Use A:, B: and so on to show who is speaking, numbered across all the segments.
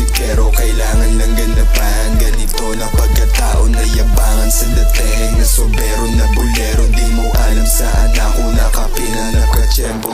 A: musikero, kailangan lang ganapan. Ganito na pagkatao na yabangan sa dating na sobrero na bolero. Di mo alam saan ako nakapina, nakatsyempo.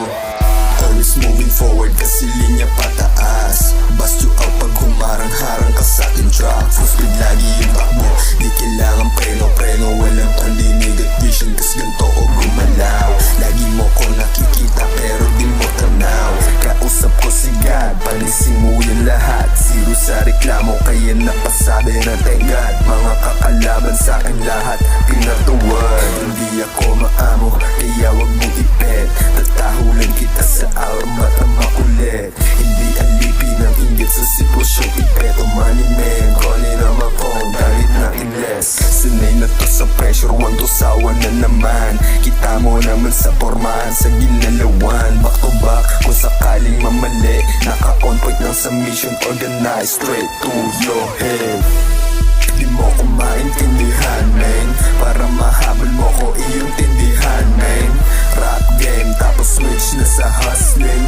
A: Always moving forward kasi linya pataas. Bust you out pag humarang-harang ka sa akin track. Full speed lagi yung takbo, di kailangan preno-preno. Walang pandinig at vision kas ganito o gumalaw. Lagi mo ko nakikita pero di mo tanaw. Kausap ko si God, panising mo yung lahat. Zero sa reklamo kaya napasabi ng tengad. Mga kakalaban sa akin lahat pinatuwad. Hindi ako maamo kaya wag mo ipet. Tatahulan kita sa aura mata makulit. Hindi alipin ng inggit sa sitwasyon ipeto. Money man, calling on my phone, galit na inless. Sanay na to sa pressure, want to sawa na naman. Kita mo naman sa formahan, sa ginalawan. Back to back, kung sakaling mamali. Naka-on point lang sa mission, organized straight to your head. Di mo ko maintindihan, man. Para mahabol mo ko iyong tindihan, man. Rap game, tapos switch na sa hustling.